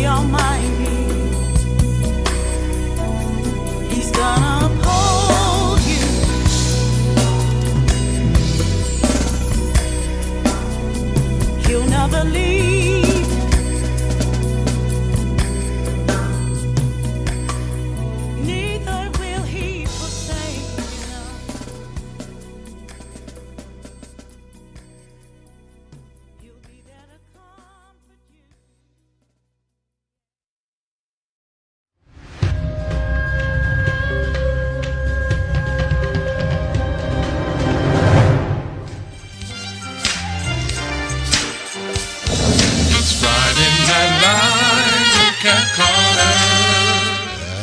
the Almighty. He's gonna uphold you. He'll never leave. Neither will he forsake you. He'll be there to comfort you. It's Friday Night Live with Cat Carter.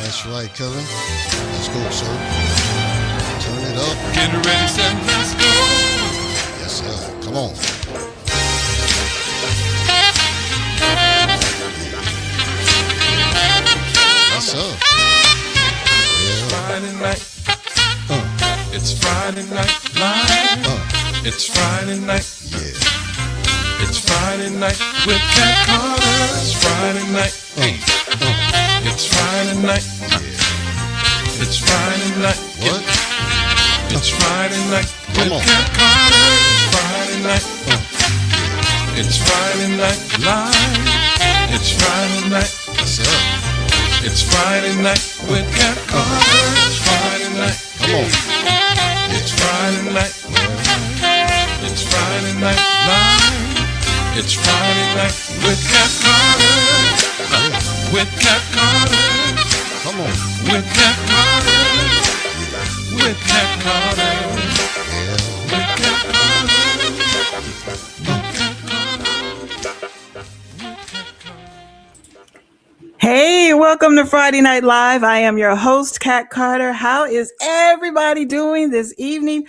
That's right, Kevin. Let's go, sir. Turn it up. Get ready, set, let's go. Yes, sir. Come on. Yes, sir. Yeah. Friday night. It's Friday Night Live. It's Friday night. Yeah. It's Friday night with Cat Carter. It's Friday night. It's Friday night. Yeah. It's Friday night. What? It's Friday night with Come on. Cat Carter. It's Friday night. It's Friday night live. It's Friday night. Yes, sir. It's Friday night with Cat Carter. It's Friday night. Come on. It's Friday night. It's Friday night live. It's Friday night with Cat Carter. With Cat Carter. Come on. With Cat Carter. With Cat Carter. Yeah. With Cat Carter. Hey, welcome to Friday Night Live. I am your host, Kat Carter. How is everybody doing this evening?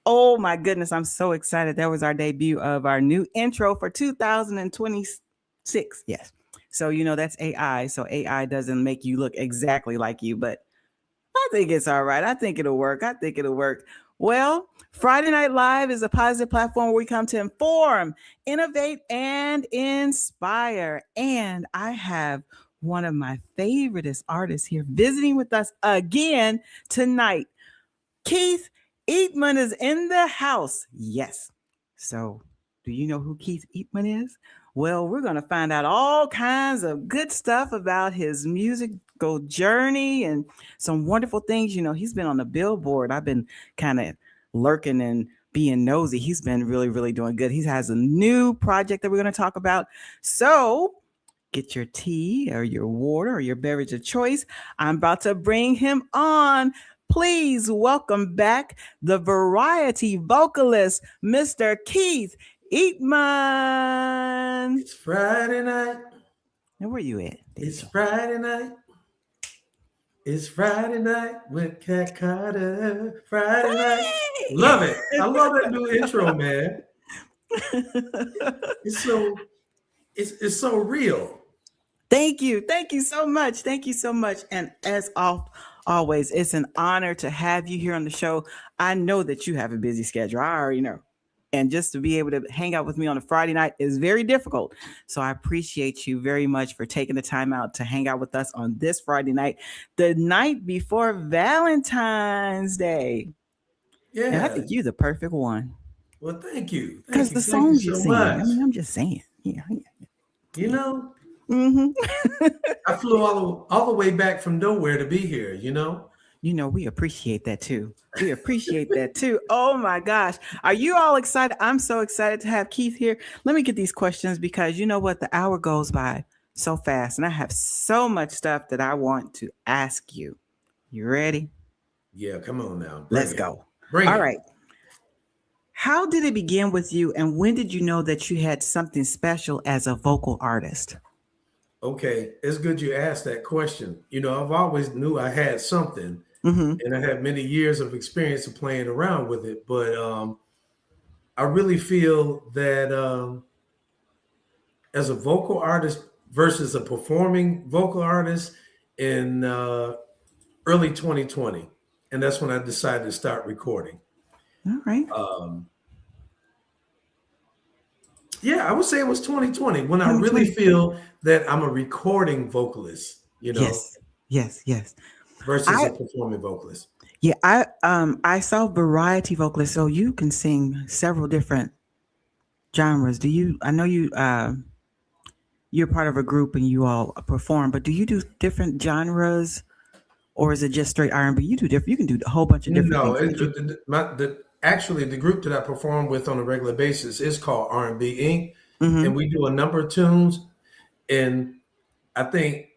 Oh my goodness, I'm so excited. That was our debut of our new intro for 2026. Yes. So, that's AI. So AI doesn't make you look exactly like you, but I think it's all right. I think it'll work. Well, Friday Night Live is a positive platform where we come to inform, innovate, and inspire. And I have one of my favorite artists here visiting with us again tonight. Keith Eatmon is in the house. Yes. So, do you know who Keith Eatmon is? Well, we're going to find out all kinds of good stuff about his musical journey and some wonderful things. He's been on the Billboard. I've been kind of lurking and being nosy. He's been really, really doing good. He has a new project that we're going to talk about. So, get your tea or your water or your beverage of choice. I'm about to bring him on. Please welcome back the variety vocalist, Mr. Keith Eatmon. It's Friday night. And where you at? It's Friday night. It's Friday night with Cat Carter. Friday night. Love it. I love that new intro, man. It's so real. Thank you. Thank you so much. Thank you so much. And as always, it's an honor to have you here on the show. I know that you have a busy schedule. I already know. And just to be able to hang out with me on a Friday night is very difficult. So I appreciate you very much for taking the time out to hang out with us on this Friday night, the night before Valentine's Day. Yeah. And I think you're the perfect one. Well, thank you. Because the songs you sing. I mean, I'm just saying. Yeah. You know, Mm-hmm. I flew all the way back from nowhere to be here, We appreciate that too. Oh my gosh. Are you all excited? I'm so excited to have Keith here. Let me get these questions because you know what? The hour goes by so fast and I have so much stuff that I want to ask you. You ready? Yeah, come on now. Let's go. Bring all it. right. How did it begin with you and when did you know that you had something special as a vocal artist? Okay, it's good you asked that question. I've always knew I had something, and I had many years of experience of playing around with it. But I really feel that as a vocal artist versus a performing vocal artist in early 2020, and that's when I decided to start recording. All right. Yeah, I would say it was 2020 when I really 2020. feel that I'm a recording vocalist, Yes, yes, yes. versus I a performing vocalist. Yeah, I saw variety vocalists, so you can sing several different genres. Do you? I know you're part of a group and you all perform, but do you do different genres, or is it just straight R&B? You do different. You can do a whole bunch of different No, things, can't you? actually the group that I perform with on a regular basis is called R&B Inc. Mm-hmm. And we do a number of tunes. And I think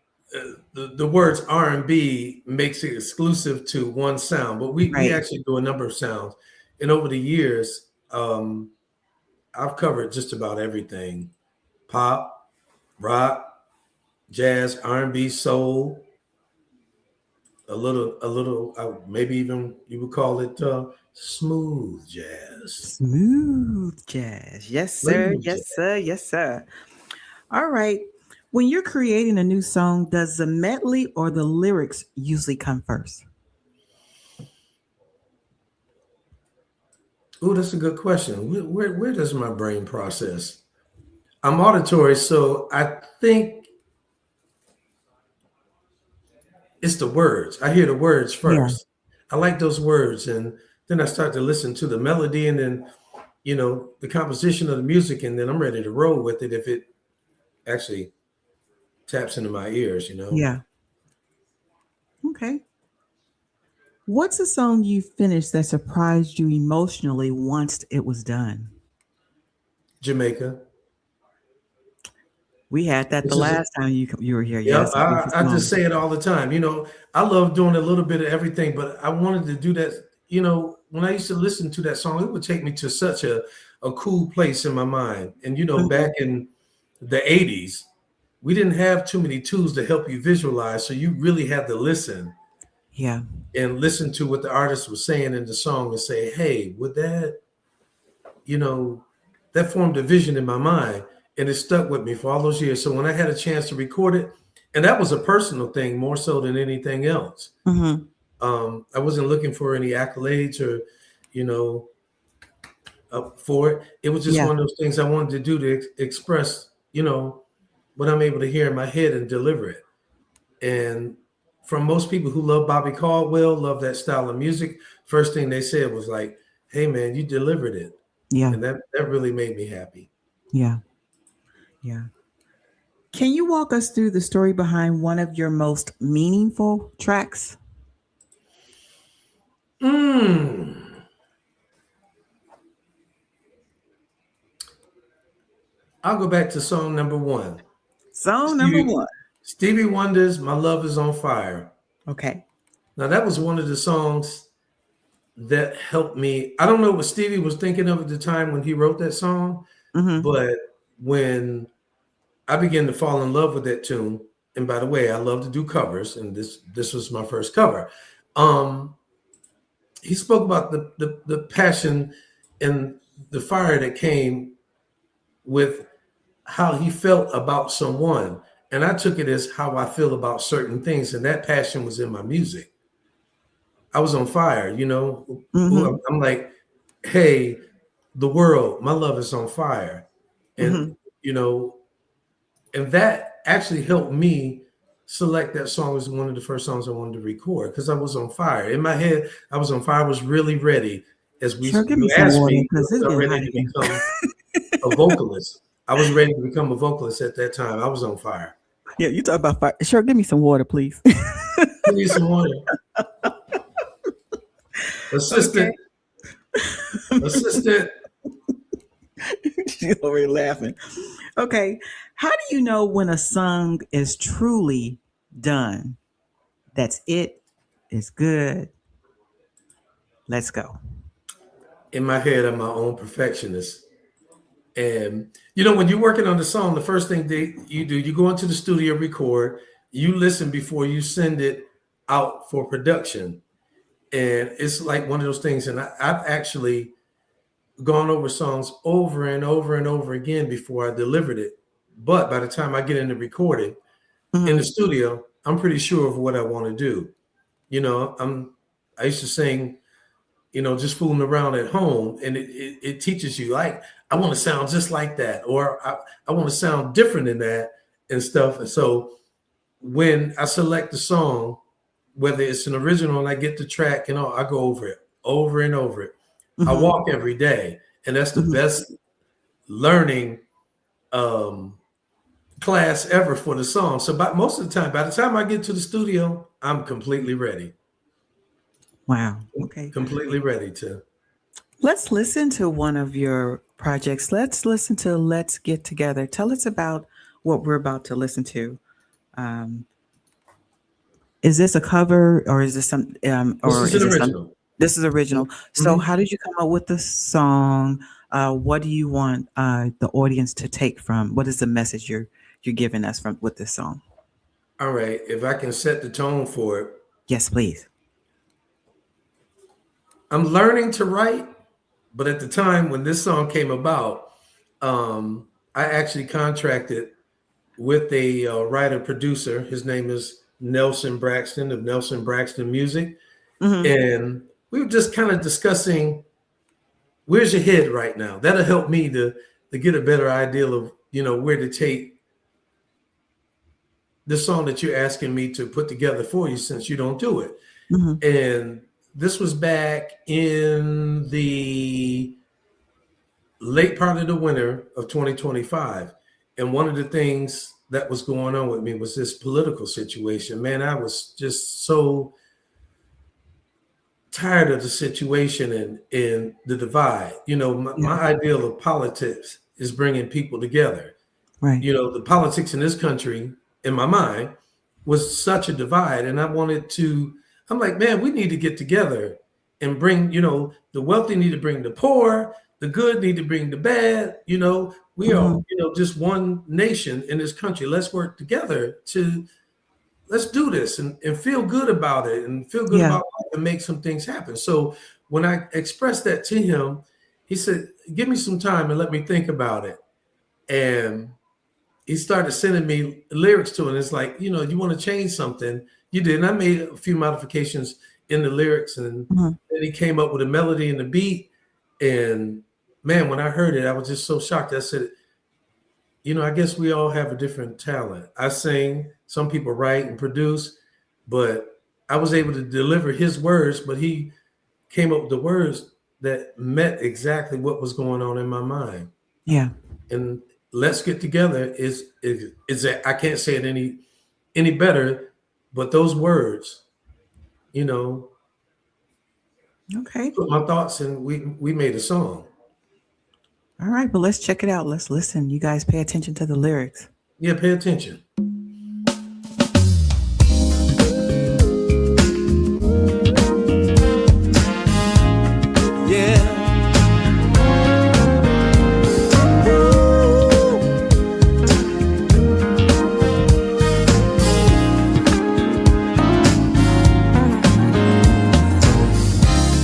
the words R&B makes it exclusive to one sound, but we Right. actually do a number of sounds. And over the years, I've covered just about everything: pop, rock, jazz, R&B, soul, maybe even you would call it smooth jazz. Smooth jazz. Yes, sir. Smooth Yes, jazz. sir. Yes, sir. All right. When you're creating a new song, does the medley or the lyrics usually come first? Oh, that's a good question. Where does my brain process? I'm auditory, so I think it's the words. I hear the words Yeah. first. I like those words, and then I start to listen to the melody, and then the composition of the music, and then I'm ready to roll with it if it actually taps into my ears. Yeah. Okay. What's a song you finished that surprised you emotionally once it was done? Jamaica. We had that the This is last time you were here. Yeah, Yes, a beautiful I just song. say it all the time. I love doing a little bit of everything, but I wanted to do that. When I used to listen to that song, it would take me to such a cool place in my mind. And Mhm. back in the 80s, we didn't have too many tools to help you visualize. So you really had to listen Yeah. and listen to what the artist was saying in the song and say, hey, would you know, that formed a vision in my mind and it stuck with me for all those years. So when I had a chance to record it, and that was a personal thing more so than anything else. Hmm. I wasn't looking for any accolades or, you know, for it. It was just Yeah. one of those things I wanted to do to express, what I'm able to hear in my head and deliver it. And from most people who love Bobby Caldwell, love that style of music, first thing they said was like, hey man, you delivered it. Yeah. And that really made me happy. Yeah. Yeah. Can you walk us through the story behind one of your most meaningful tracks? Mm. I'll go back to song number one. Song number Stevie, one. Stevie Wonder's My Love Is on Fire. Okay. Now, that was one of the songs that helped me. I don't know what Stevie was thinking of at the time when he wrote that song, Hmm. but when I began to fall in love with that tune, and by the way, I love to do covers, and this was my first cover. He spoke about the passion and the fire that came with how he felt about someone. And I took it as how I feel about certain things. And that passion was in my music. I was on fire, Hmm. I'm like, hey, the world, my love is on fire. And, Hmm. you know, and that actually helped me select that song as one of the first songs I wanted to record because I was on fire. In my head, I was on fire. I was really ready. Sure, give me You some asked water me, because was it's I getting hot ready to again. become a vocalist? I was ready to become a vocalist at that time. I was on fire. Yeah, you talk about fire. Sure, give me some water, please. Give me some water. Okay. Assistant. Assistant. She's already laughing. Okay. How do you know when a song is truly done? That's it. It's good. Let's go. In my head, I'm my own perfectionist. And when you're working on the song, the first thing you do, you go into the studio, record, you listen before you send it out for production. And it's like one of those things. And I've actually gone over songs over and over and over again before I delivered it. But by the time I get into recording in the Mhm. studio, I'm pretty sure of what I want to do. I used to sing, just fooling around at home, and it teaches you. Like I want to sound just like that, or I want to sound different than that and stuff. And so when I select the song, whether it's an original and I get the track and all, I go over it over and over it. I walk every day, and that's the best learning class ever for the song. So most of the time, by the time I get to the studio, I'm completely ready. Wow. Okay. Completely ready to. Let's listen to one of your projects. Let's listen to Let's Get Together. Tell us about what we're about to listen to. Is this a cover, or is this some or This is an original? This is original. So how did you come up with the song? What do you want the audience to take from? What is the message you're giving us from with this song? All right, if I can set the tone for it. Yes, please. I'm learning to write, but at the time when this song came about, I actually contracted with a writer-producer. His name is Nelson Braxton of Nelson Braxton Music. And we were just kind of discussing, where's your head right now? That'll help me to get a better idea of, where to take the song that you're asking me to put together for you, since you don't do it. And this was back in the late part of the winter of 2025. And one of the things that was going on with me was this political situation. Man, I was just so tired of the situation and the divide. My ideal of politics is bringing people together. Right. The politics in this country, in my mind, was such a divide. And I'm like, man, we need to get together and bring, the wealthy need to bring the poor, the good need to bring the bad. We are, just one nation in this country. Let's work together let's do this and feel good about it and feel good about life and make some things happen. So when I expressed that to him, he said, give me some time and let me think about it. And he started sending me lyrics to it. And it's like, you want to change something, you did. And I made a few modifications in the lyrics, and then he came up with a melody and a beat. And man, when I heard it, I was just so shocked. I said, I guess we all have a different talent. I sing, some people write and produce, but I was able to deliver his words, but he came up with the words that met exactly what was going on in my mind. Yeah. And Let's Get Together is I can't say it any better, but those words, Okay. put my thoughts in, we made a song. All right, but let's check it out. Let's listen. You guys pay attention to the lyrics. Yeah, pay attention. Yeah.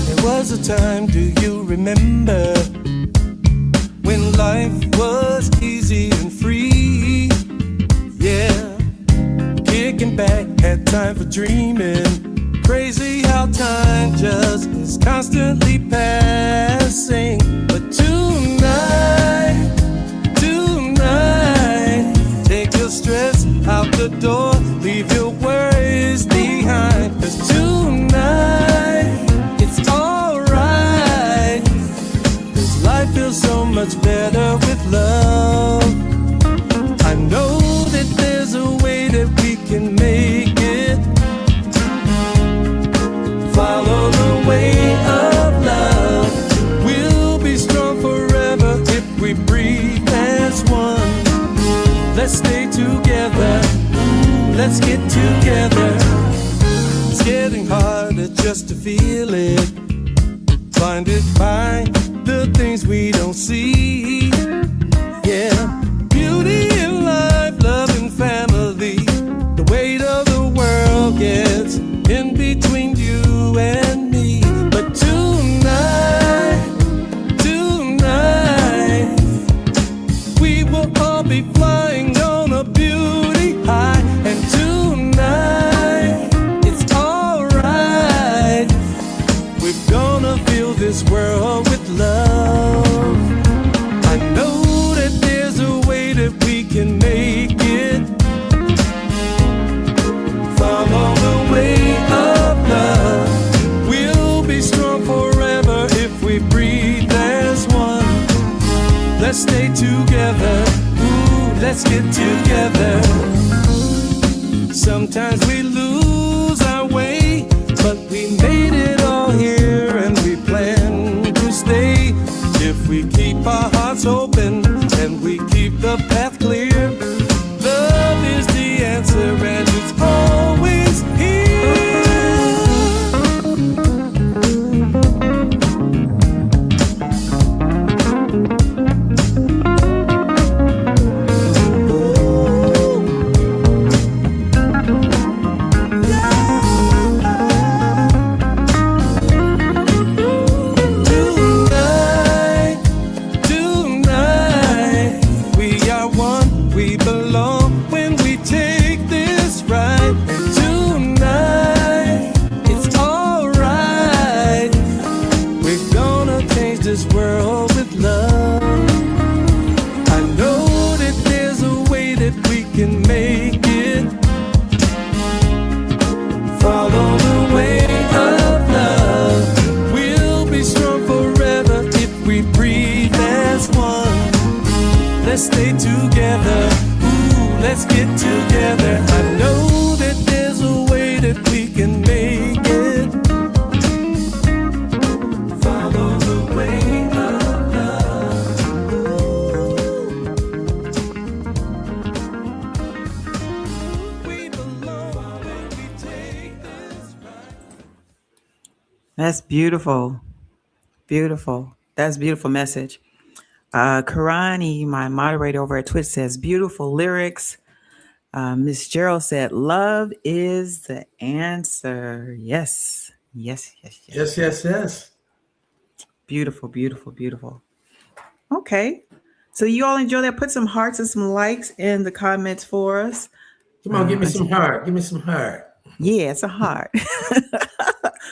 There was a time, do you remember, when life was easy and free? Yeah, kicking back, had time for dreaming. Crazy how time just is constantly passing. But tonight, take your stress out the door, leave your worries behind. 'Cause tonight, it's alright. 'Cause life feels so much better with love. I know that there's a way that we can make it. Follow the way of love. We'll be strong forever if we breathe as one. Let's stay together. Let's get together. It's getting harder just to feel it. Blinded by the things we don't see. Yeah, beauty in life, love and family. The weight of the world gets in between you and me. But tonight, we will all be flying on a beauty high. And tonight, it's alright. We're gonna fill this world with love. I Sometimes we lose our way, but we made it all here and we plan to stay. If we keep our hearts open and we keep the path clear, love is the answer and it's always here. Let's stay together, ooh, let's get together. I know that there's a way that we can make it. Follow the way of love. Ooh. We belong when we take this ride. That's beautiful. Beautiful. That's a beautiful message. Karani, my moderator over at Twitch, says beautiful lyrics. Miss Gerald said, "Love is the answer." Yes, yes, yes, yes, Yes, yes, yes. Beautiful, beautiful, beautiful. Okay, so you all enjoy that. Put some hearts and some likes in the comments for us. Come on, give me some heart. Give me some heart. Yeah, it's a heart.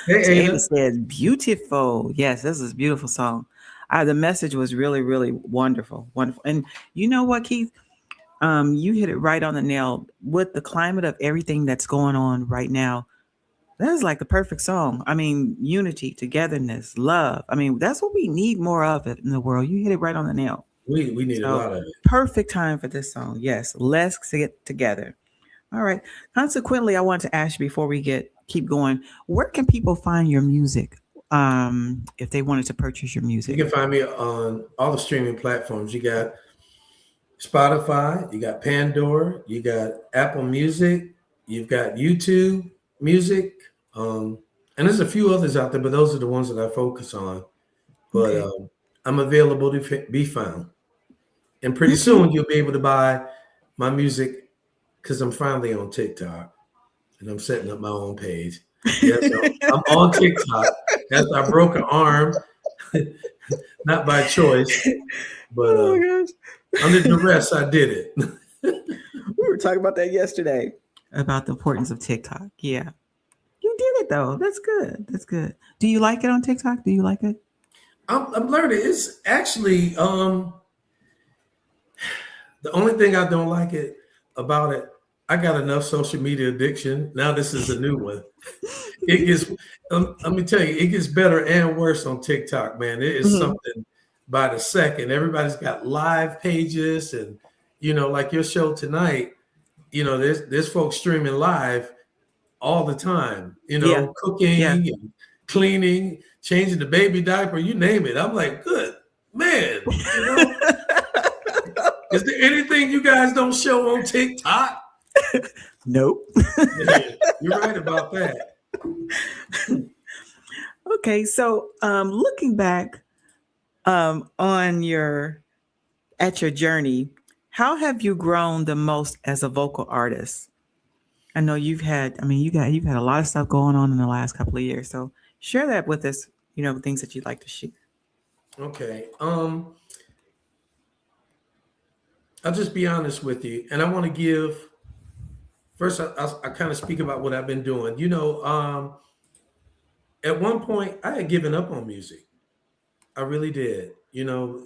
Hey, Ava says, "Beautiful." Yes, this is a beautiful song. The message was really, really wonderful, wonderful. And you know what, Keith? You hit it right on the nail. With the climate of everything that's going on right now, that's like the perfect song. I mean, unity, togetherness, love. I mean, that's what we need more of it in the world. You hit it right on the nail. We need a lot of it. Perfect time for this song. Yes, let's get together. All right. Consequently, I want to ask you before we keep going, where can people find your music? If they wanted to purchase your music, you can find me on all the streaming platforms. You got Spotify, you got Pandora, you got Apple Music, you've got YouTube Music, and there's a few others out there, but those are the ones that I focus on. But okay. I'm available to be found, and pretty soon you'll be able to buy my music because I'm finally on TikTok and I'm setting up my own page. Yes, I'm on TikTok. I broke an arm, not by choice, but under duress, I did it. We were talking about that yesterday, about the importance of TikTok. Yeah, you did it though. That's good. That's good. Do you like it on TikTok? Do you like it? I'm learning. It's actually the only thing I don't like it about it. I got enough social media addiction. Now this is a new one. It gets, let me tell you, it gets better and worse on TikTok, man. It is something by the second. Everybody's got live pages and, like your show tonight, there's folks streaming live all the time, cooking and cleaning, changing the baby diaper, you name it. I'm like, good, man. Is there anything you guys don't show on TikTok? Nope. Yeah, you're right about that. Okay, so looking back at your journey, how have you grown the most as a vocal artist? I know you've had a lot of stuff going on in the last couple of years. So share that with us, things that you'd like to share. Okay. I'll just be honest with you. And I want to give first, I kind of speak about what I've been doing. At one point, I had given up on music. I really did.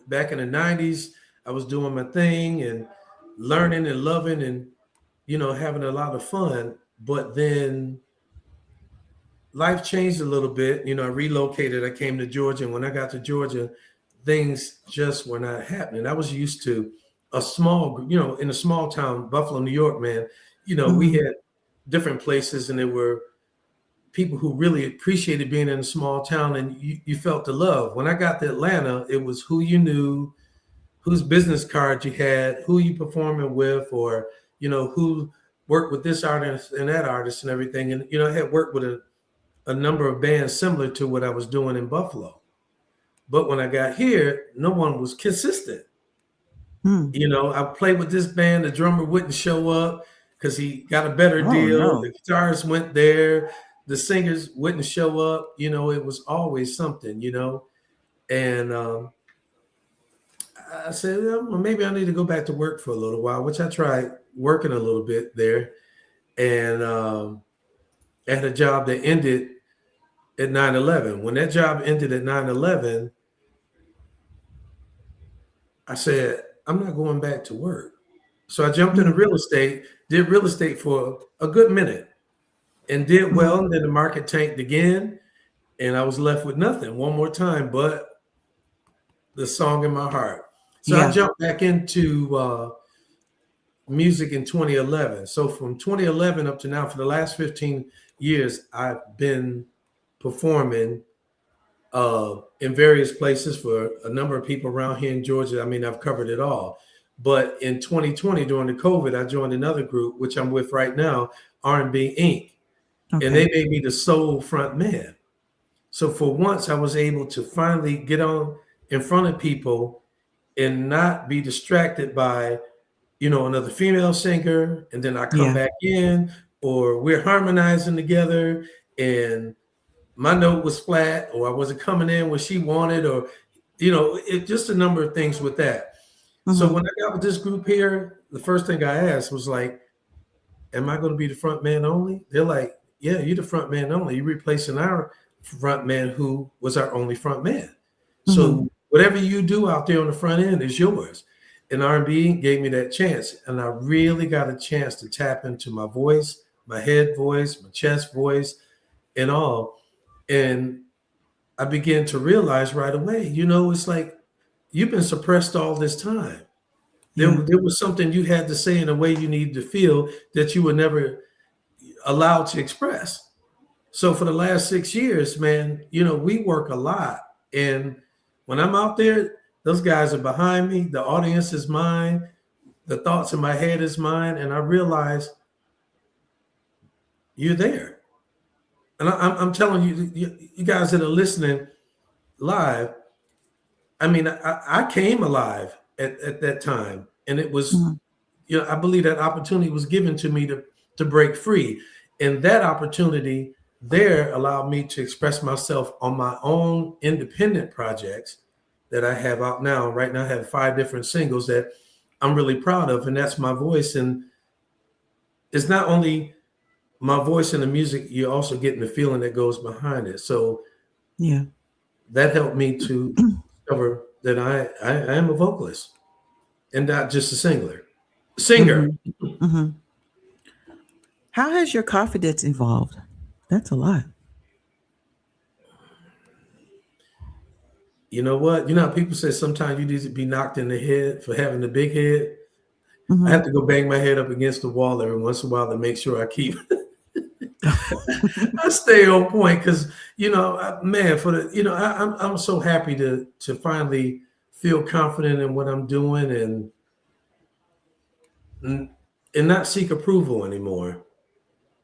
Back in the 90s, I was doing my thing and learning and loving and, having a lot of fun. But then life changed a little bit. I relocated. I came to Georgia. And when I got to Georgia, things just were not happening. I was used to a small, in a small town, Buffalo, New York, man. We had different places, and there were people who really appreciated being in a small town, and you felt the love. When I got to Atlanta, it was who you knew, whose business card you had, who you performing with, or, you know, who worked with this artist and that artist and everything. And, you know, I had worked with a number of bands similar to what I was doing in Buffalo. But when I got here, no one was consistent. You know, I played with this band, the drummer wouldn't show up because he got a better deal. No. The guitarist went there. The singers wouldn't show up. You know, it was always something, you know. And I said, well, maybe I need to go back to work for a little while, which I tried working a little bit there. And I had a job that ended at 9/11. When that job ended at 9/11, I said, I'm not going back to work. So I jumped into real estate, did real estate for a good minute and did well. And then the market tanked again. And I was left with nothing one more time but the song in my heart. So I jumped back into music in 2011. So from 2011 up to now, for the last 15 years, I've been performing in various places for a number of people around here in Georgia. I mean, I've covered it all. But in 2020, during the COVID, I joined another group, which I'm with right now, R&B Inc. Okay. And they made me the sole front man. So for once, I was able to finally get on in front of people and not be distracted by, you know, another female singer, and then I come back in, or we're harmonizing together and my note was flat, or I wasn't coming in when she wanted, or, you know, it just a number of things with that. So when I got with this group here, the first thing I asked was like, am I going to be the front man only? They're like, yeah, you're the front man only. You're replacing our front man who was our only front man. So whatever you do out there on the front end is yours. And R&B gave me that chance. And I really got a chance to tap into my voice, my head voice, my chest voice, and all. And I began to realize right away, you know, it's like, you've been suppressed all this time. There was something you had to say in a way you needed to feel that you were never allowed to express. So for the last 6 years, man, you know, we work a lot. And when I'm out there, those guys are behind me. The audience is mine. The thoughts in my head is mine. And I realize you're there. And I'm telling you, you guys that are listening live, I mean, I came alive at that time. And it was, you know, I believe that opportunity was given to me to break free. And that opportunity there allowed me to express myself on my own independent projects that I have out now. Right now, I have 5 different singles that I'm really proud of. And that's my voice. And it's not only my voice and the music, you're also getting the feeling that goes behind it. So that helped me to discover that I am a vocalist and not just a singer. How has your confidence evolved? That's a lot. You know what? You know how people say sometimes you need to be knocked in the head for having a big head? I have to go bang my head up against the wall every once in a while to make sure I keep I stay on point, because, you know, man, for the, you know, I'm so happy to finally feel confident in what I'm doing and not seek approval anymore.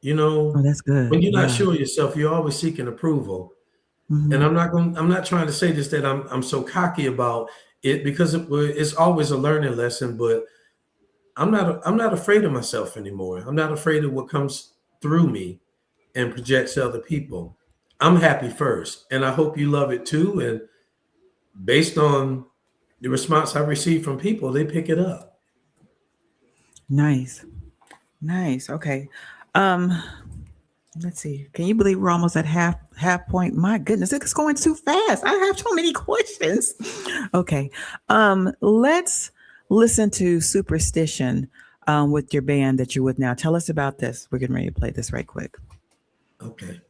You know, that's good. When you're not sure of yourself, you're always seeking approval. And I'm not trying to say this that I'm so cocky about it, because it's always a learning lesson. But I'm not afraid of myself anymore. I'm not afraid of what comes through me and projects to other people. I'm happy first, and I hope you love it too. And based on the response I receive from people, they pick it up. Nice. Okay. Let's see. Can you believe we're almost at half point? My goodness, it's going too fast. I have so many questions. Okay. Let's listen to Superstition with your band that you're with now. Tell us about this. We're getting ready to play this right quick. Okay.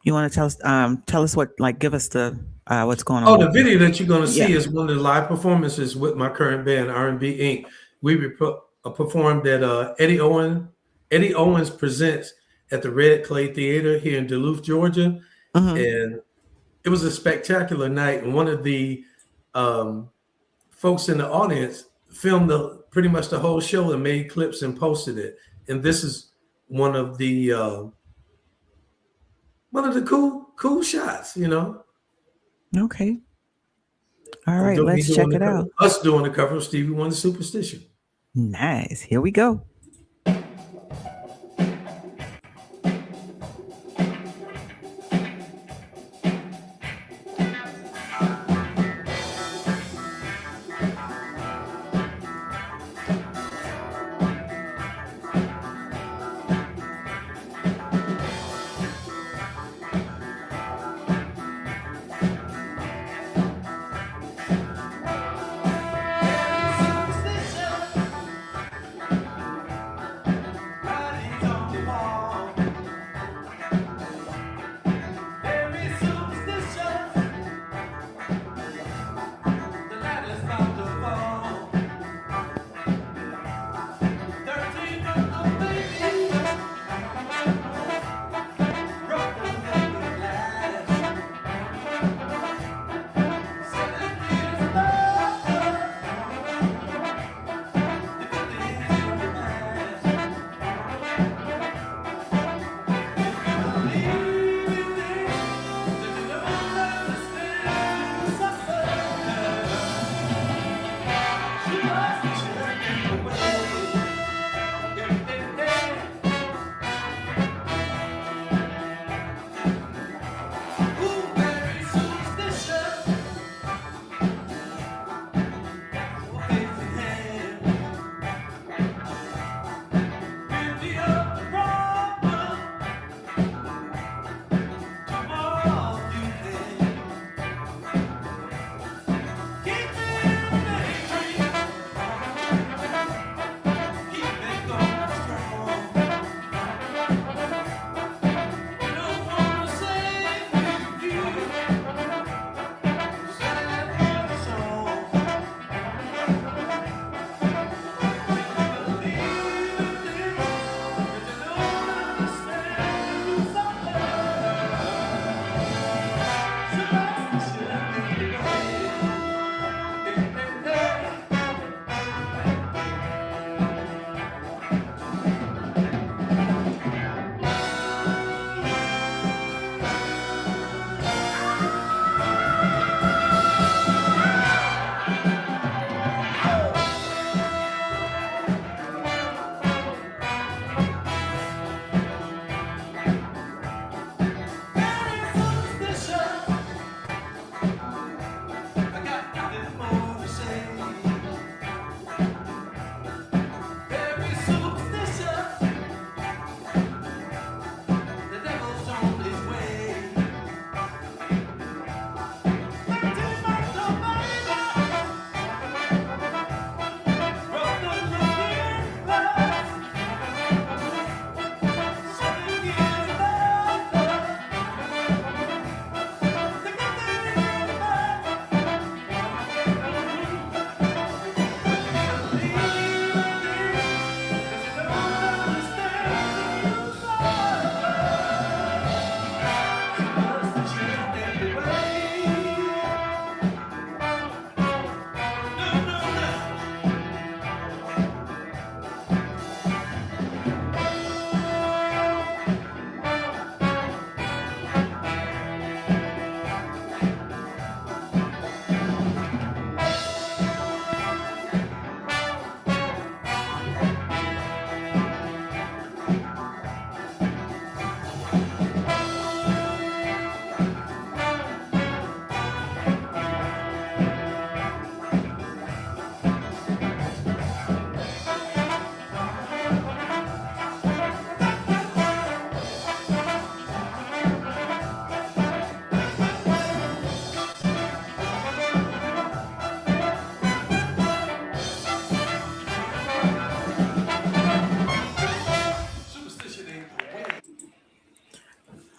You want to tell us what, like, give us the what's going on? Oh, the video that you're going to see is one of the live performances with my current band, R&B Inc. performed at Eddie Owens Presents at the Red Clay Theater here in Duluth, Georgia. And it was a spectacular night. And one of the folks in the audience filmed pretty much the whole show and made clips and posted it. And this is one of the cool shots, you know. Okay. All right, let's check it out. Us doing the cover of Stevie Wonder Superstition. Nice. Here we go.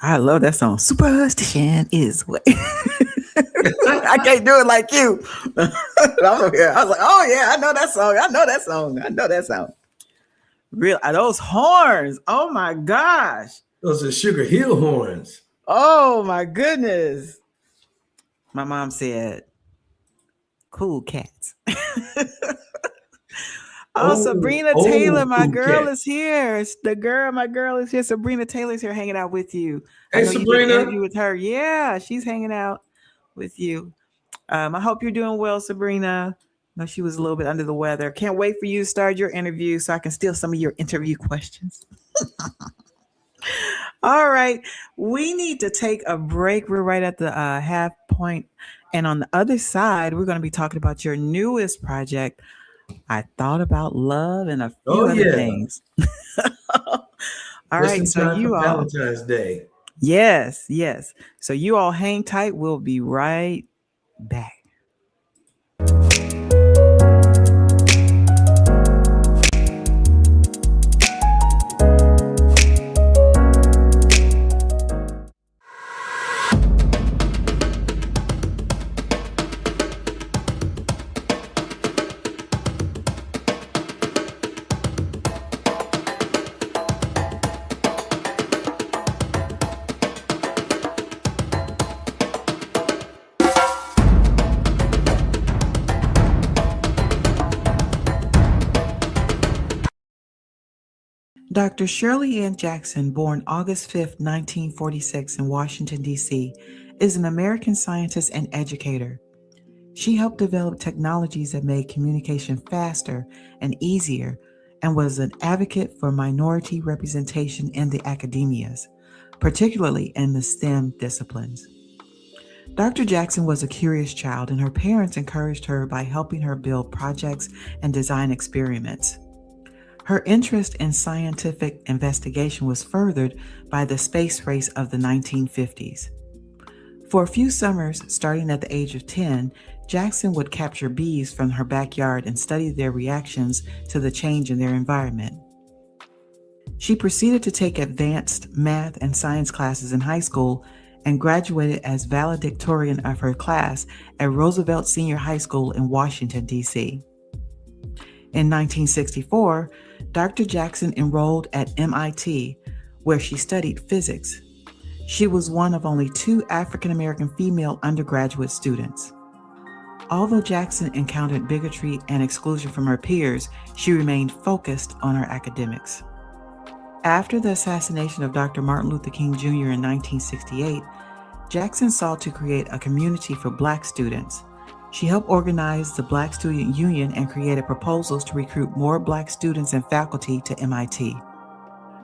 I love that song. Superstition is what. I can't do it like you. I'm over here. I was like, oh yeah, I know that song. I know that song. I know that song. Real those horns. Oh my gosh. Those are Sugar Hill horns. Oh my goodness. My mom said, cool cats. Sabrina Taylor, my cool girl cat. is here. My girl is here. Sabrina Taylor's here hanging out with you. Hey, I know you did an Sabrina. interview with her. Yeah, she's hanging out with you. I hope you're doing well, Sabrina. No, she was a little bit under the weather. Can't wait for you to start your interview so I can steal some of your interview questions. All right. We need to take a break. We're right at the half point. And on the other side, we're going to be talking about your newest project. I thought about love and a few other things. All right. So you all. Valentine's Day. Yes. So you all hang tight. We'll be right back. Dr. Shirley Ann Jackson, born August 5th, 1946 in Washington, D.C., is an American scientist and educator. She helped develop technologies that made communication faster and easier and was an advocate for minority representation in the academias, particularly in the STEM disciplines. Dr. Jackson was a curious child, and her parents encouraged her by helping her build projects and design experiments. Her interest in scientific investigation was furthered by the space race of the 1950s. For a few summers, starting at the age of 10, Jackson would capture bees from her backyard and study their reactions to the change in their environment. She proceeded to take advanced math and science classes in high school and graduated as valedictorian of her class at Roosevelt Senior High School in Washington, D.C. In 1964, Dr. Jackson enrolled at MIT, where she studied physics. She was one of only 2 African-American female undergraduate students. Although Jackson encountered bigotry and exclusion from her peers, she remained focused on her academics. After the assassination of Dr. Martin Luther King Jr. in 1968, Jackson sought to create a community for Black students. She helped organize the Black Student Union and created proposals to recruit more Black students and faculty to MIT.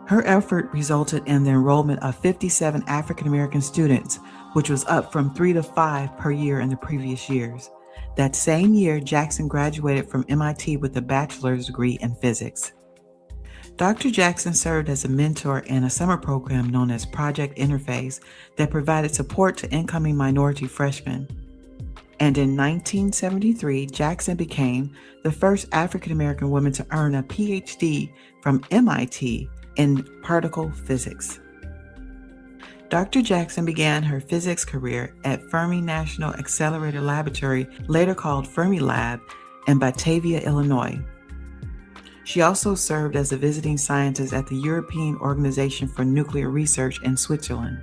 Her effort resulted in the enrollment of 57 African-American students, which was up from 3 to 5 per year in the previous years. That same year, Jackson graduated from MIT with a bachelor's degree in physics. Dr. Jackson served as a mentor in a summer program known as Project Interface that provided support to incoming minority freshmen. And in 1973, Jackson became the first African-American woman to earn a PhD from MIT in particle physics. Dr. Jackson began her physics career at Fermi National Accelerator Laboratory, later called Fermilab, in Batavia, Illinois. She also served as a visiting scientist at the European Organization for Nuclear Research in Switzerland.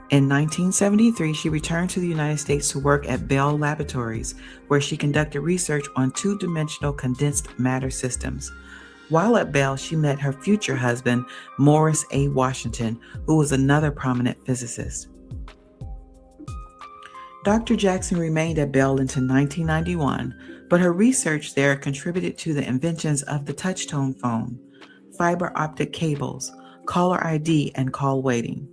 In 1973, she returned to the United States to work at Bell Laboratories, where she conducted research on 2-dimensional condensed matter systems. While at Bell, she met her future husband, Morris A. Washington, who was another prominent physicist. Dr. Jackson remained at Bell until 1991, but her research there contributed to the inventions of the touch-tone phone, fiber optic cables, caller ID, and call waiting.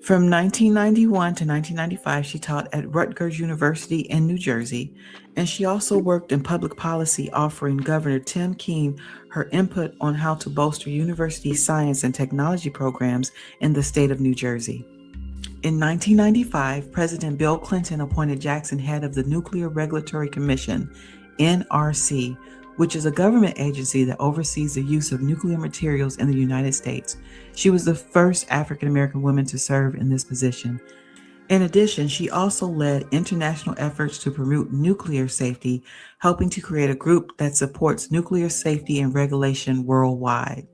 From 1991 to 1995, she taught at Rutgers University in New Jersey, and she also worked in public policy, offering Governor Tim Keene her input on how to bolster university science and technology programs in the state of New Jersey. In 1995, President Bill Clinton appointed Jackson head of the Nuclear Regulatory Commission, NRC, which is a government agency that oversees the use of nuclear materials in the United States. She was the first African-American woman to serve in this position. In addition, she also led international efforts to promote nuclear safety, helping to create a group that supports nuclear safety and regulation worldwide.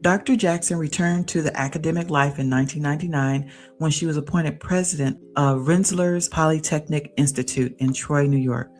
Dr. Jackson returned to the academic life in 1999 when she was appointed president of Rensselaer's Polytechnic Institute in Troy, New York.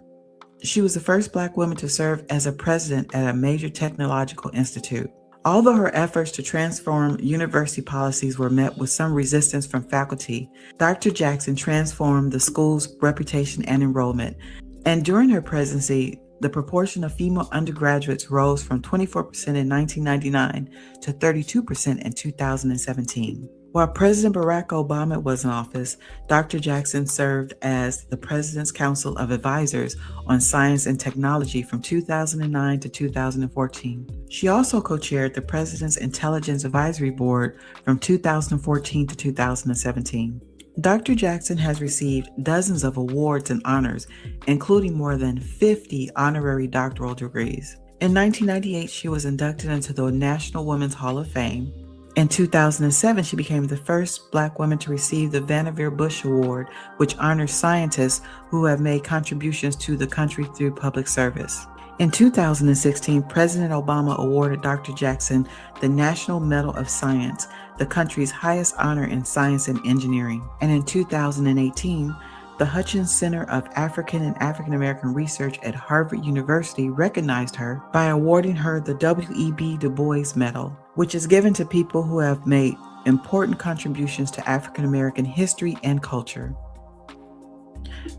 She was the first Black woman to serve as a president at a major technological institute. Although her efforts to transform university policies were met with some resistance from faculty, Dr. Jackson transformed the school's reputation and enrollment. And during her presidency, the proportion of female undergraduates rose from 24% in 1999 to 32% in 2017. While President Barack Obama was in office, Dr. Jackson served as the President's Council of Advisors on Science and Technology from 2009 to 2014. She also co-chaired the President's Intelligence Advisory Board from 2014 to 2017. Dr. Jackson has received dozens of awards and honors, including more than 50 honorary doctoral degrees. In 1998, she was inducted into the National Women's Hall of Fame. In 2007, she became the first Black woman to receive the Vannevar Bush Award, which honors scientists who have made contributions to the country through public service. In 2016, President Obama awarded Dr. Jackson the National Medal of Science, the country's highest honor in science and engineering. And in 2018, the Hutchins Center of African and African American Research at Harvard University recognized her by awarding her the W.E.B. Du Bois Medal, which is given to people who have made important contributions to African American history and culture.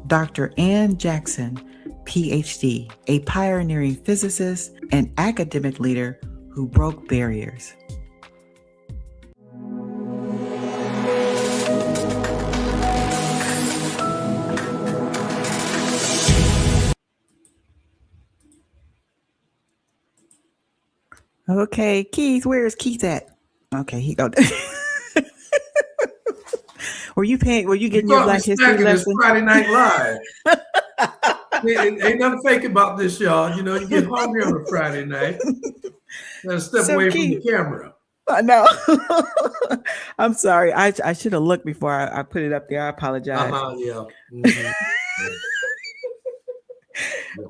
Dr. Ann Jackson, Ph.D., a pioneering physicist and academic leader who broke barriers. Okay, Keith, where is Keith at? Okay, he go. Were you getting your Black History lesson? Friday Night Live. Ain't nothing fake about this, y'all. You know, you get hungry on a Friday night. Gotta step away Keith, from the camera. I know. I'm sorry. I should have looked before I put it up there. I apologize. Yeah. Mm-hmm.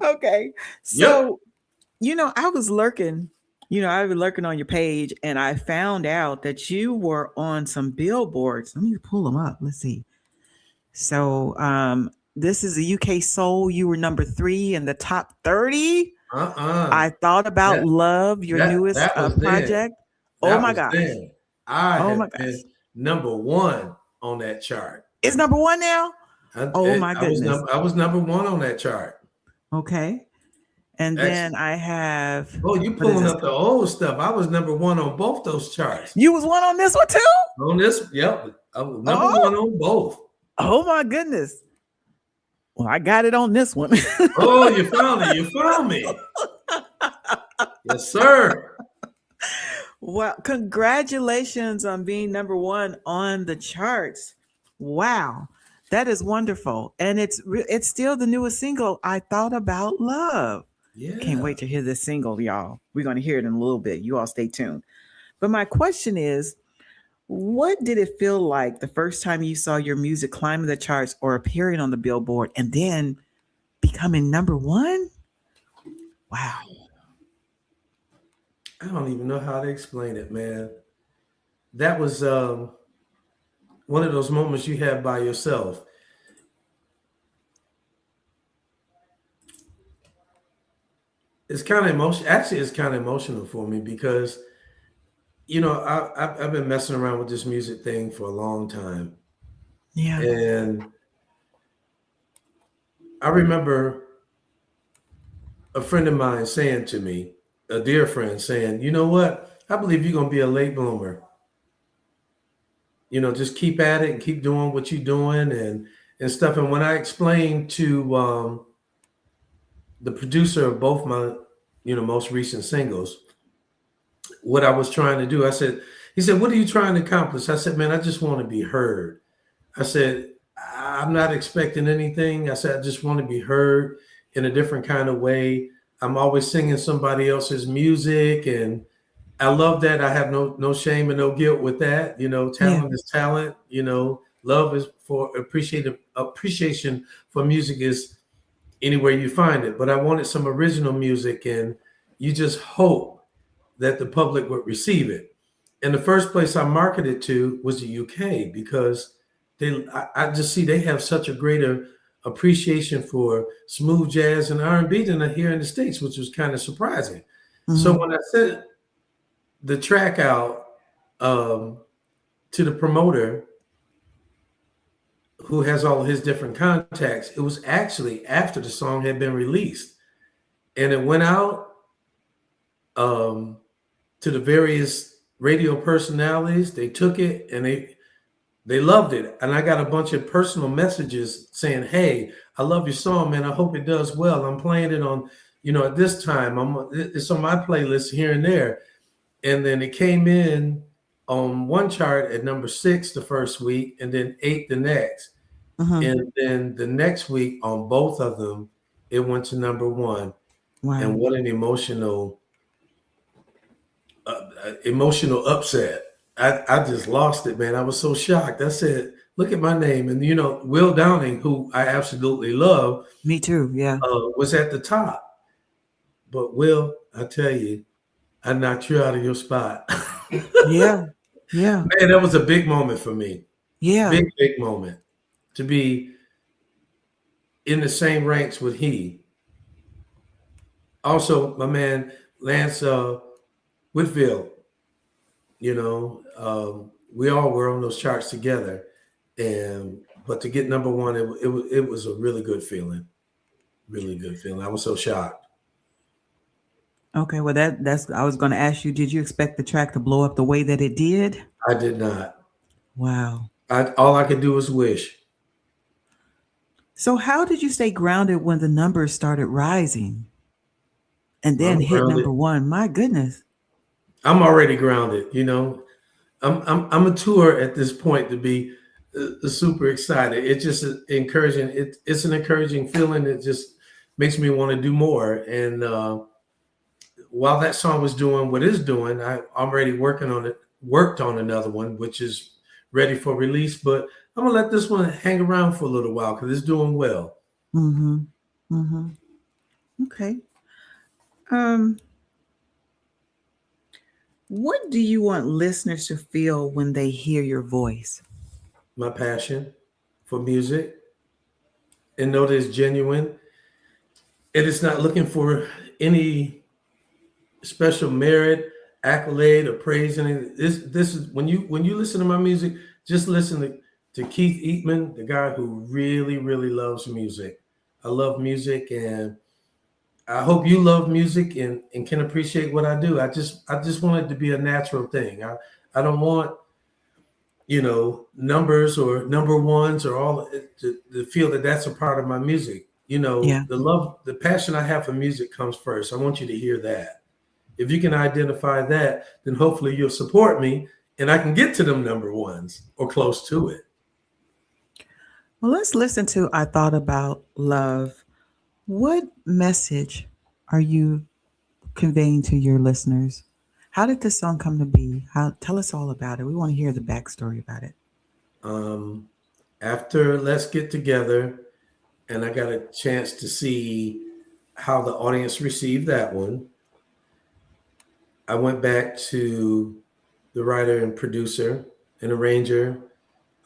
Okay. So, I was lurking. I was lurking on your page and I found out that you were on some billboards. Let me pull them up. Let's see. So this is a UK Soul. You were number 3 in the top 30. I Thought About Love, your newest project. Oh my gosh. I have been number 1 on that chart. It's number 1 now? My goodness. I was number 1 on that chart. Okay. And then I have. Oh, you pulling up the old stuff. I was number 1 on both those charts. You was 1 on this one too? On this, yep. I was number 1 on both. Oh my goodness. Well, I got it on this one. Oh, you found it. You found me. Yes, sir. Well, congratulations on being number 1 on the charts. Wow. That is wonderful. And it's still the newest single, I Thought About Love. Yeah. Can't wait to hear this single, y'all. We're going to hear it in a little bit. You all stay tuned. But my question is, what did it feel like the first time you saw your music climbing the charts or appearing on the Billboard and then becoming number 1? Wow. I don't even know how to explain it, man. That was one of those moments you have by yourself. It's kind of emotional. Actually, it's kind of emotional for me because, I've been messing around with this music thing for a long time. Yeah. And I remember a friend of mine saying to me, a dear friend saying, you know what? I believe you're going to be a late bloomer. Just keep at it and keep doing what you're doing and stuff. And when I explained to the producer of both my, most recent singles, what I was trying to do, he said, what are you trying to accomplish? I said, man, I just want to be heard. I said, I'm not expecting anything. I said, I just want to be heard in a different kind of way. I'm always singing somebody else's music. And I love that. I have no shame and no guilt with that. Talent is talent. Love is for appreciation for music is anywhere you find it. But I wanted some original music, and you just hope that the public would receive it. And the first place I marketed to was the UK, because I just see they have such a greater appreciation for smooth jazz and R&B than I hear in the States, which was kind of surprising. So when I sent the track out to the promoter, who has all his different contacts, it was actually after the song had been released. And it went out to the various radio personalities. They took it and they loved it. And I got a bunch of personal messages saying, hey, I love your song, man. I hope it does well. I'm playing it on, at this time. It's on my playlist here and there. And then it came in on one chart at number 6 the first week, and then 8 the next. And then the next week on both of them, it went to number 1. Wow. And what an emotional upset. I just lost it, man. I was so shocked. I said, look at my name. And, Will Downing, who I absolutely love. Me too, yeah. Was at the top. But Will, I tell you, I knocked you out of your spot. Yeah. Man, that was a big moment for me. Yeah. Big moment. To be in the same ranks with he. Also, my man, Lance Whitfield, we all were on those charts together. But to get number 1, it was a really good feeling. Really good feeling. I was so shocked. Okay, well, that's I was going to ask you, did you expect the track to blow up the way that it did? I did not. Wow. All I could do was wish. So how did you stay grounded when the numbers started rising and then hit number 1? My goodness. I'm already grounded, I'm a tour at this point to be super excited. It's just encouraging. It's an encouraging feeling. It just makes me want to do more. And while that song was doing what it's doing, I'm already worked on another one, which is ready for release. But I'm gonna let this one hang around for a little while because it's doing well. Okay. What do you want listeners to feel when they hear your voice? My passion for music, and know that it's genuine. It is not looking for any special merit, accolade, or praise. And this is when you listen to my music, just listen to Keith Eatmon, the guy who really, really loves music. I love music, and I hope you love music and can appreciate what I do. I just want it to be a natural thing. I don't want, numbers or number ones or all to feel that that's a part of my music. The love, the passion I have for music comes first. I want you to hear that. If you can identify that, then hopefully you'll support me and I can get to them number ones or close to it. Well, let's listen to I Thought About Love. What message are you conveying to your listeners? How did this song come to be? Tell us all about it. We want to hear the backstory about it. After Let's Get Together, and I got a chance to see how the audience received that one, I went back to the writer and producer and arranger,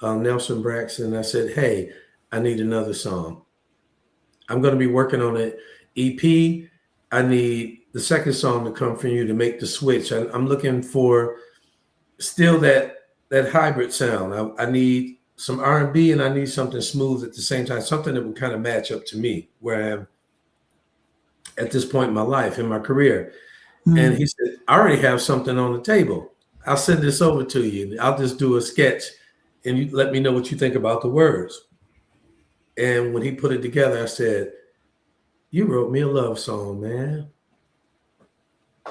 Nelson Braxton. I said, hey, I need another song. I'm going to be working on an EP. I need the second song to come from you to make the switch. I'm looking for still that hybrid sound. I need some R&B and I need something smooth at the same time, something that would kind of match up to me where I am at this point in my life, in my career. And he said, I already have something on the table. I'll send this over to you. I'll just do a sketch and you let me know what you think about the words. And when he put it together, I said, you wrote me a love song, man.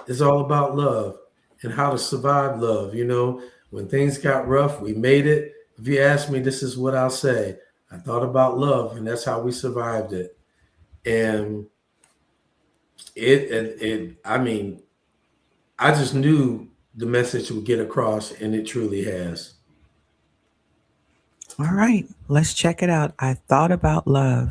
It's all about love and how to survive love. When things got rough, we made it. If you ask me, this is what I'll say. I thought about love, and that's how we survived it. And I just knew the message would get across, and it truly has. All right, let's check it out. I thought about love.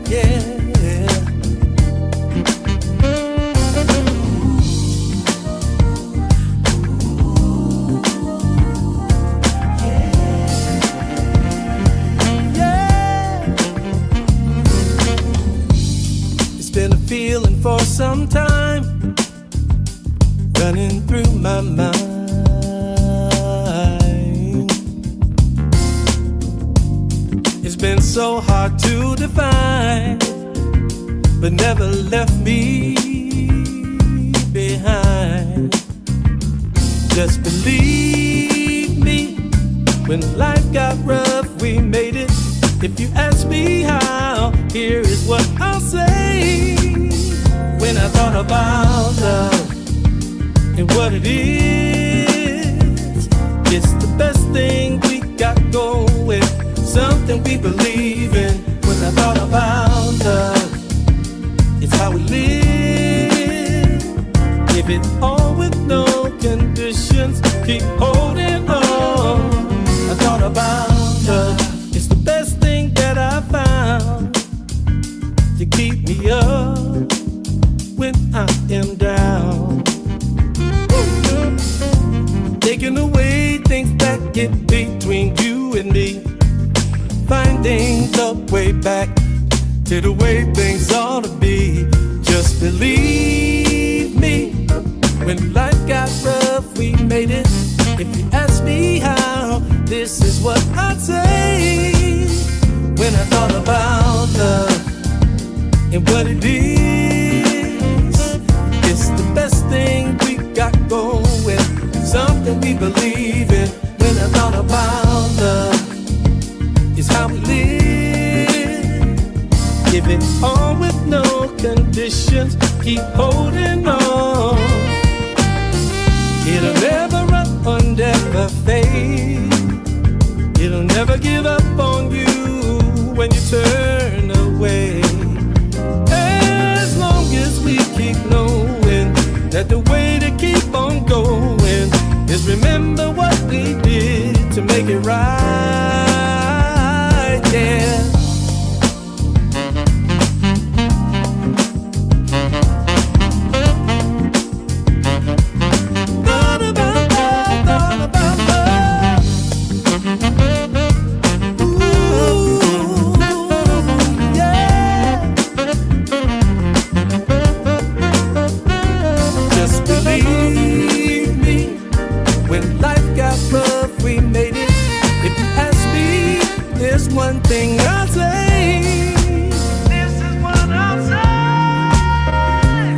Yeah. It's been a feeling for some time, running through my mind. It's been so hard to define, but never left me behind. Just believe me, when life got rough, we made it. If you ask me how, here is what I'll say. When I thought about love and what it is, it's the best thing we got going, something we believe in. When I thought about love, it's how we live. Give it all with no conditions, keep holding on. I thought about love, it's the best thing that I found to keep me up when I am down. Taking away things that get between you and me, finding the way back to the way things ought to be. Just believe me, when life got rough, we made it. If you ask me how, this is what I'd say. When I thought about love and what it is, it's the best thing we got going, something we believe in. When I thought about love, it's how we live. Give it all with no conditions, keep holding on. It'll never run or never fade. It'll never give up on you when you turn away. As long as we keep knowing that the way to keep on going is remember what we did to make it right, yeah. One thing I'll say, this is what I'll say.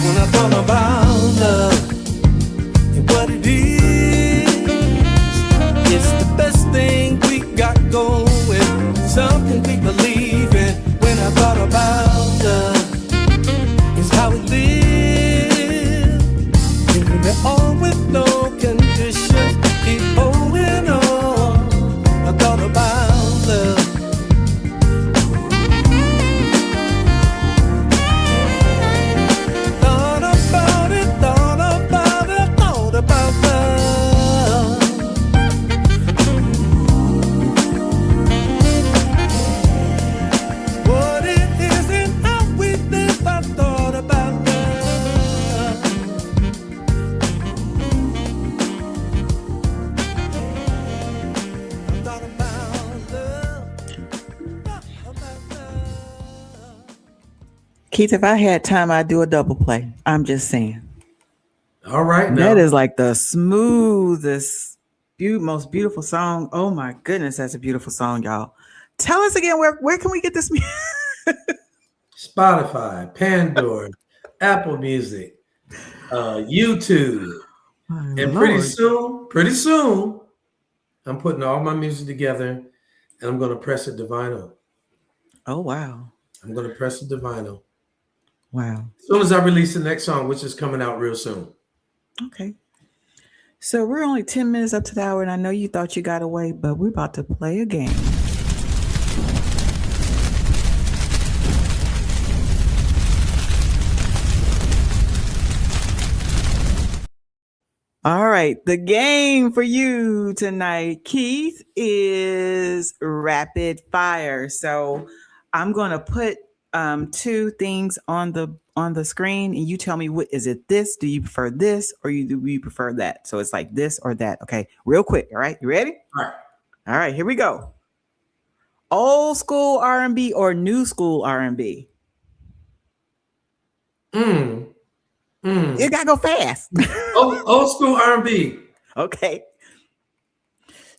When I thought about love and what it is, it's the best thing we got going, something we believe in. When I thought about love, it's how we live. Giving it all with no conditions, keep holding on. I thought about love. Keith, if I had time, I'd do a double play. I'm just saying. All right. That is like the smoothest, most beautiful song. Oh my goodness, that's a beautiful song, y'all. Tell us again, where can we get this music? Spotify, Pandora, Apple Music, YouTube. And pretty soon, I'm putting all my music together and I'm going to press it to vinyl. Oh, wow. I'm going to press it to vinyl. Wow. As soon as I release the next song, which is coming out real soon. Okay. So we're only 10 minutes up to the hour, and I know you thought you got away, but we're about to play a game. All right. The game for you tonight, Keith, is rapid fire. So I'm going to put two things on the screen, and you tell me, what is it? This? Do you prefer this, or do you prefer that? So it's like this or that. Okay. Real quick. All right. You ready? All right. All right. Here we go. Old school R&B or new school R&B? You gotta go fast. Old school R&B. Okay.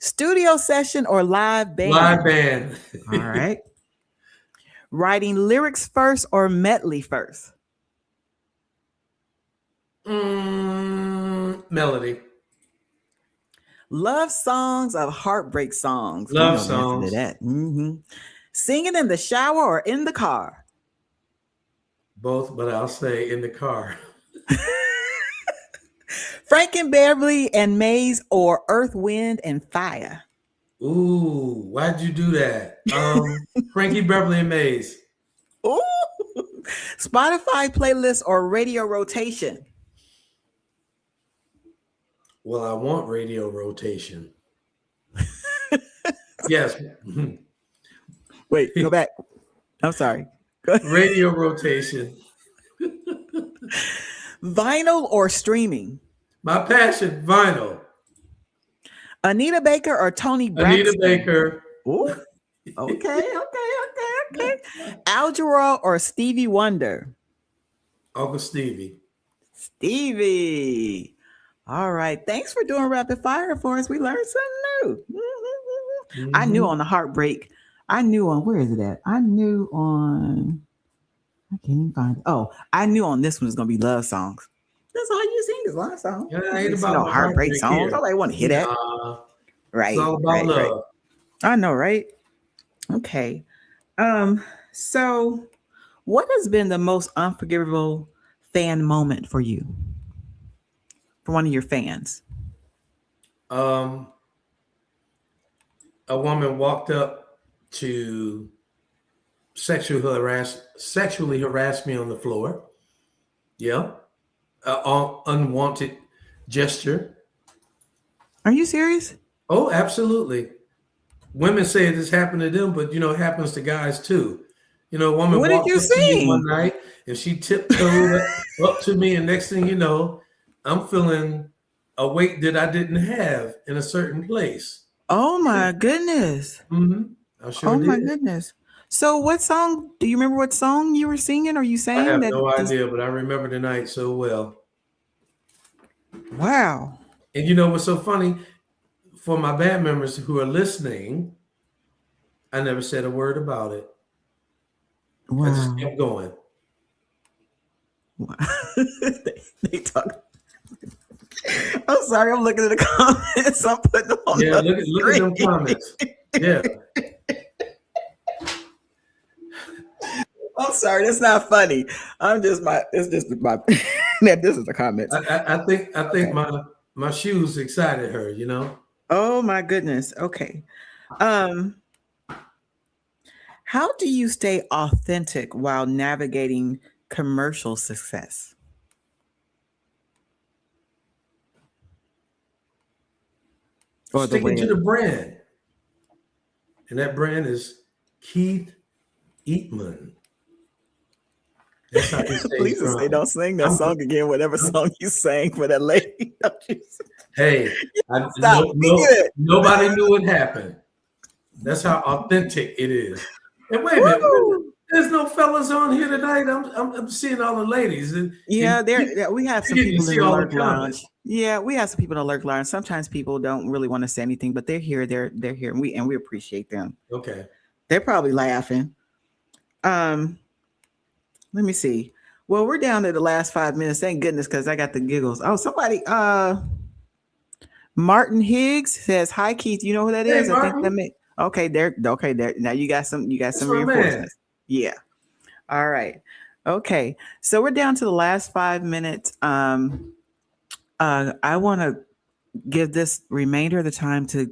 Studio session or live band? Live band. All right. Writing lyrics first or medley first? Melody. Love songs or heartbreak songs? Love We know the answer songs. to that. Singing in the shower or in the car? Both, but I'll say in the car. Frank and Beverly and Maze or Earth, Wind and Fire? Ooh, why'd you do that? Frankie Beverly and Maze. Ooh. Spotify playlist or radio rotation? Well, I want radio rotation. Yes. Wait, go back. I'm sorry. Radio rotation. Vinyl or streaming? My passion, vinyl. Anita Baker or Tony Braxton? Anita Baker. Ooh. Okay. Al Jarreau or Stevie Wonder? Uncle Stevie. Stevie. All right. Thanks for doing rapid fire for us. We learned something new. I knew on the heartbreak. I knew on, where is it at? I knew on, I can't even find it. Oh, I knew on this one was going to be love songs. That's all you sing is love songs. Yeah, I ain't It's about no no heartbreak heartbreak songs. here. Nobody want to hear that. Right. It's all about love. Right. I know, right? Okay. So what has been the most unforgivable fan moment for you? For one of your fans? A woman walked up to sexually harass me on the floor. Yeah. Unwanted gesture. Are you serious? Oh, absolutely. Women say this happened to them, but it happens to guys too. A woman What did walked you up to me sing? one night and she tiptoed up to me, and next thing you know, I'm feeling a weight that I didn't have in a certain place. Oh my goodness. I sure did. My goodness. So what song, do you remember what song you were singing or you sang? I have no idea, but I remember the night so well. Wow. And you know what's so funny? For my band members who are listening, I never said a word about it. Wow. I just kept going. Wow. they talk. I'm sorry, I'm looking at the comments. I'm putting them on. Yeah, look at them comments. Yeah. I'm sorry, that's not funny. This is the comments. I think my shoes excited her, Oh my goodness. Okay. How do you stay authentic while navigating commercial success? Or sticking to the brand. And that brand is Keith Eatmon. That's how he stays Lisa strong. say, don't sing that song again, whatever song you sang for that lady. Hey, Stop. Nobody knew what happened. That's how authentic it is. And wait a minute, there's no fellas on here tonight. I'm seeing all the ladies. Yeah, we have some people in the Lurk Lounge. Comments. Yeah, we have some people in the Lurk Lounge. Sometimes people don't really want to say anything, but they're here. They're here, and we appreciate them. Okay. They're probably laughing. Let me see. Well, we're down to the last 5 minutes. Thank goodness, because I got the giggles. Oh, somebody. Martin Higgs says, "Hi, Keith. You know who that is?" Martin. I think that may. Okay, there. Now you got some. Reinforcements. Yeah. All right. Okay. So we're down to the last 5 minutes. I want to give this remainder of the time to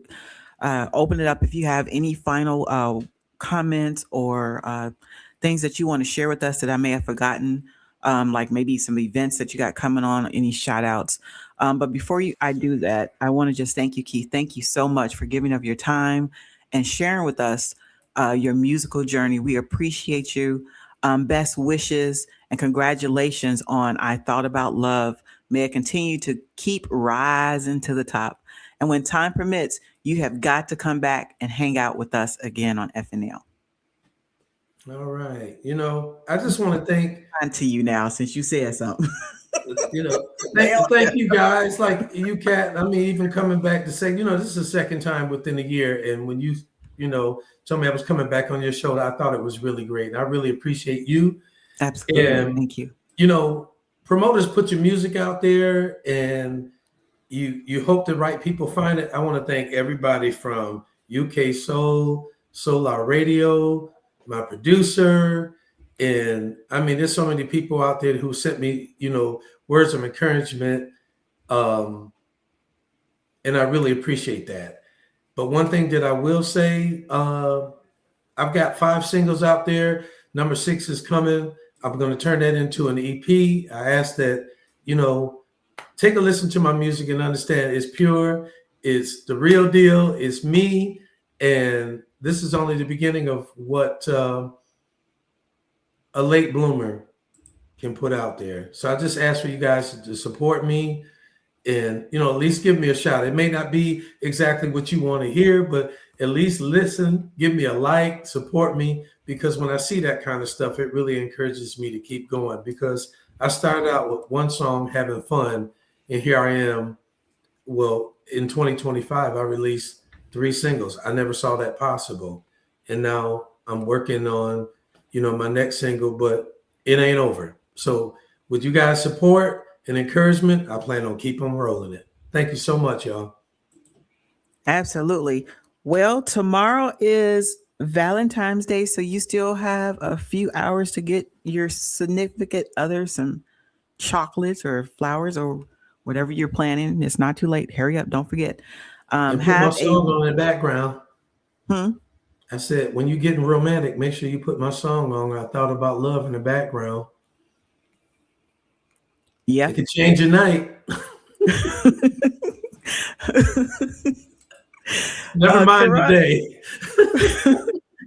open it up if you have any final comments or things that you want to share with us that I may have forgotten like maybe some events that you got coming on, any shout outs. But before I do that, I want to just thank you, Keith. Thank you so much for giving up your time and sharing with us your musical journey. We appreciate you. Best wishes and congratulations on I Thought About Love. May it continue to keep rising to the top. And when time permits, you have got to come back and hang out with us again on FNL. All right. You know, I just want to thank On to you now since you said something. you know, thank you guys. Like you, Kat. I mean, even coming back to say, you know, this is the second time within a year, and when you told me I was coming back on your show, I thought it was really great. And I really appreciate you. Absolutely. And, thank you. You know, promoters put your music out there, and you hope the right people find it. I want to thank everybody from UK Soul, Solar Radio, my producer. And I mean, there's so many people out there who sent me, you know, words of encouragement. And I really appreciate that. But one thing that I will say, I've got 5 singles out there. Number 6 is coming. I'm going to turn that into an EP. I ask that, you know, take a listen to my music and understand it's pure. It's the real deal. It's me. And this is only the beginning of what a late bloomer can put out there. So I just ask for you guys to support me and, you know, at least give me a shot. It may not be exactly what you want to hear, but at least listen, give me a like, support me, because when I see that kind of stuff, it really encourages me to keep going, because I started out with one song, having fun, and here I am. Well, in 2025, I released 3 singles. I never saw that possible. And now I'm working on, you know, my next single, but it ain't over. So with you guys' support and encouragement, I plan on keeping rolling it. Thank you so much, y'all. Absolutely. Well, tomorrow is Valentine's Day, so you still have a few hours to get your significant other some chocolates or flowers or whatever you're planning. It's not too late. Hurry up. Don't forget. And put my song on in the background. I said, when you're getting romantic, make sure you put my song on. I Thought About Love in the background. Yeah. It could change your night. Never mind today.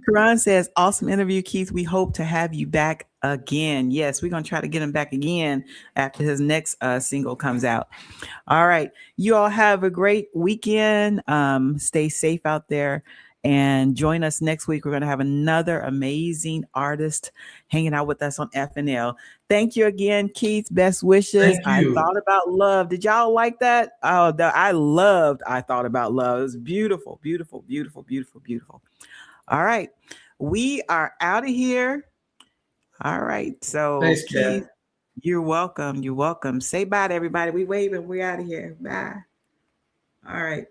Karan says, awesome interview, Keith. We hope to have you back again. Yes, we're going to try to get him back again after his next single comes out. All right. You all have a great weekend. Stay safe out there. And join us next week. We're going to have another amazing artist hanging out with us on FNL. Thank you again, Keith. Best wishes. I Thought About Love. Did y'all like that? Oh, I loved I Thought About Love. It was beautiful, beautiful, beautiful, beautiful, beautiful. All right. We are out of here. All right. So, thanks, Keith, Kat. You're welcome. You're welcome. Say bye to everybody. We waving. We're out of here. Bye. All right.